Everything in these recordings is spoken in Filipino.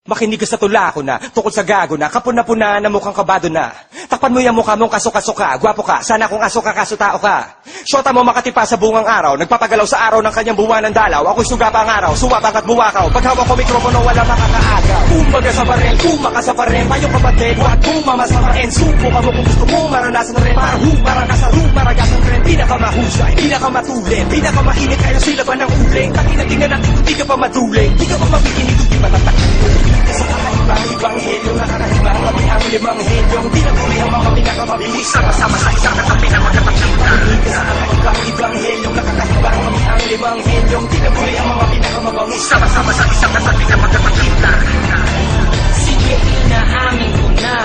Makinig ka sa tula ko na, tukol sa gago na, kapuna-puna na mukhang kabado na. Takpan mo yung mukha mong kaso-kaso ka, gwapo ka, sana kung aso ka kaso-tao ka. Shota mo makatipa sa bungang araw, nagpapagalaw sa araw ng kanyang buwan ng dalaw. Ako'y suga pa ang araw, suwabang at buwakaw, paghawak ko mikropono wala makakaagaw. Kumbaga sa barel, kumaka sa parel, mayong kapatid, huwag mong mamasamain. Subukan mo kung gusto mo, maranasan na rin, para ka sa maragasan rin. Pinakamahusay, pinakamatulin, pinakamainit kayo sila ba ng uling. Takinagingnan natin kung di ka pa matuling, di ka pa mabikinig kung di matatakilin. Sa kakaibang ibanghelyo, nakakahibang kami ang limang helyong tinaguri ang mga pinakamabilis. Sama-sama sa isang katabi na magkapagkita. Sa kakaibang ibanghelyo, nakakahibang kami ang limang helyong tinaguri ang mga pinakamabangis. Sama-sama sa isang katabi na magkapagkita. Sige, inaamin ko na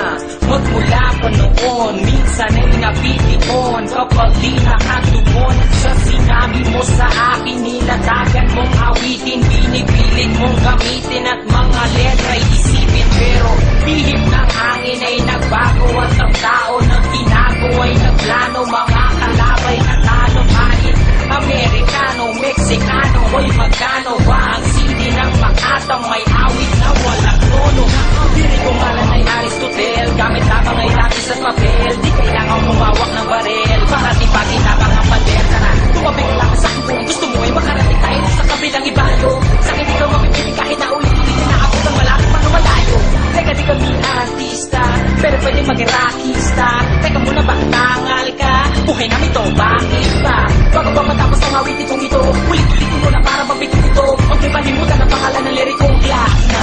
magmula pa noon, minsan ay napitikon kapag di nakatugon sa sinabi mo sa akin. Nilatagan mong awitin, binipilit mong gamitin at mga letra isipin, pero bihim ng hangin ay nagbago at ang tao ng tinago ay nagplano. Mga kalabay na talo kahit Amerikano, Meksikano, hoy magkano ba ang CD ng Makatang may awit na walang tono? Diri ko ngalan ay Aristotel, gamit lamang ay lapis at papel. Di kailangan humawak ng barel para di paginabang ang pader. Tara, tumabing lang sa akin kung gusto mo ay makarating tayo sa kabilang ibalo. Sa akin di ka mapipili kahit na ulit-ulitin na ako ng malapit mga malayo. Teka, di kami artista, pero pwede mag-rockista. Teka muna, bakit nangal ka? Buhay namin to, bakit ba? Bago ba matapos ang awitin kong ito, ulit-ulit ko na para mabitin ito. Huwag may palimutan ang pangalan ng lirikong Glock na.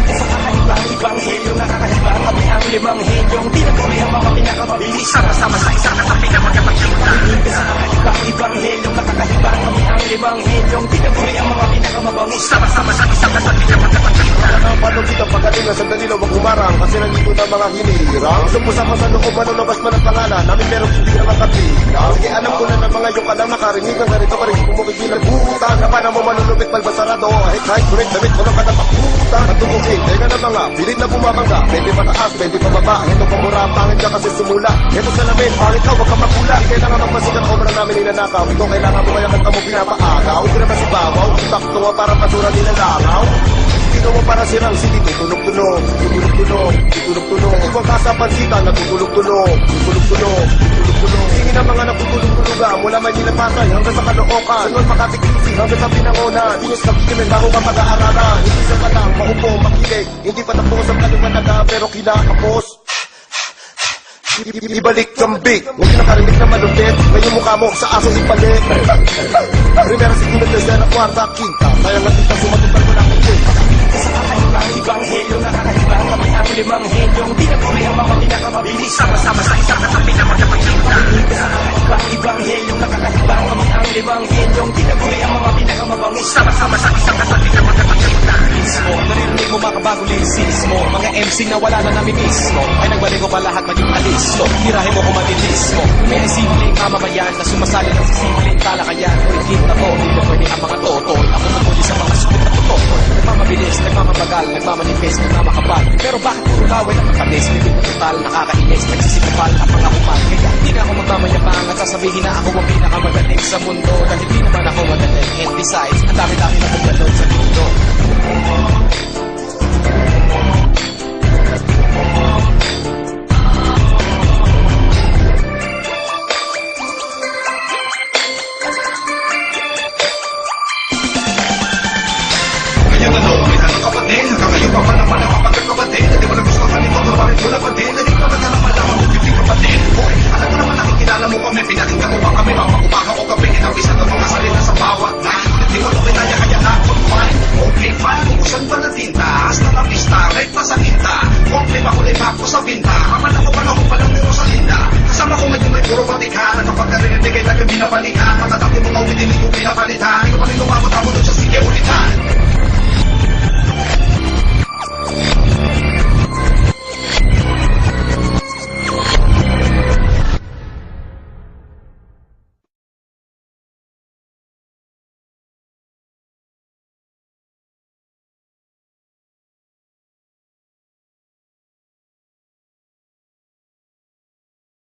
Sa kakaibang ibanghelyo, nakakahibang kami ang limang helyong tinaguri ang mga pinakamabilis. Sama-sama sa isang katabi na magkapagkita. Sa kakaibang ibanghelyo, nakakahibang kami ang limang helyong tinaguri ang mga pinakamabangis. Sama-sama sa isang katabi na magkapagkita. Paano kita pagalingan sa dalilo wag umarang kasi nandito na mga hinirang. Sumusama sa loob manulabas man ang pangalan namin pero hindi na makapilang. Sige alam ko na ng mga yung kalang nakarinig ng ganito pa rin kumukikilag buta. Na paano mo manulupit balbasarado kahit correct damit ko ng katapakutan. Natutugin, teka na mga pilit na bumabangga. Pwede pataas, pwede pababa. Ito pamurapangin ka kasi sumula. Ito sa lamin, pangit ka, wag ka makula. Kailangan magpasigang obra namin ninanakaw. Ito kailangan mo kaya kanta mo pinapaagaw. Hindi naman si Babaw, sakto nga para pasura nilalakaw. Ikaw mo para sirang sige, tutulog-tulog, tutulog-tulog, tutulog-tulog. Iwang kasapansitan, natutulog-tulog, tutulog-tulog, tutulog-tulog. Sige na mga natutulog-tulugan, mula may nilapatan hanggang sa Caloocan. Sunod makatikisi hanggang sa Pinangonan. Tinis ka bikimin, bago ka mag-aaralan. Hindi sa kalang, maupo, makilig. Hindi pa tapos ang kalumanaga, pero kinakapos. Ibalik kambig, hindi nakarinig na malupit. Ngayon mukha mo sa aso ipalit. Primera, segunda, tercera, kwarta, quinta. Sayang natin ka sumatutan mo lang ang kwenta. Sa kakaibang ibanghelyo, nakakahibang kami ang limang helyong tinaguri ang mga pinakamabilis. Sama-sama sa isang katabi na magkapagkita. Sa kakaibang ibanghelyo, nakakahibang kami ang limang helyong tinaguri ang mga pinakamabangis. Sama-sama sa isang katabi na magkapagkita. Mismo, naririnig mo makabagong lirisismo. Mga MC na wala na namin mismo ay nagbalik ko pa lahat maging alismo. Tirahin mo kung matilismo. May simpleng mamamayan na sumasali ng simpleng talakayan. Ulit na ko, hindi pwede ang mga totoy. Ako mamuli sa mga sukot na totoo. Nagmamabilis, nagmamabagal, nagmamanifest, nagmamakapal. Pero bakit puro laway ang matalis? Hindi na total, nakakainis, nagsisikapal ang mga umal. Kaya hindi na ako magmamayabang at sasabihin na ako ang pinakamagaling sa mundo. Dahil di naman ako magaling. And besides, ang dami-dami na kong galon sa mundo.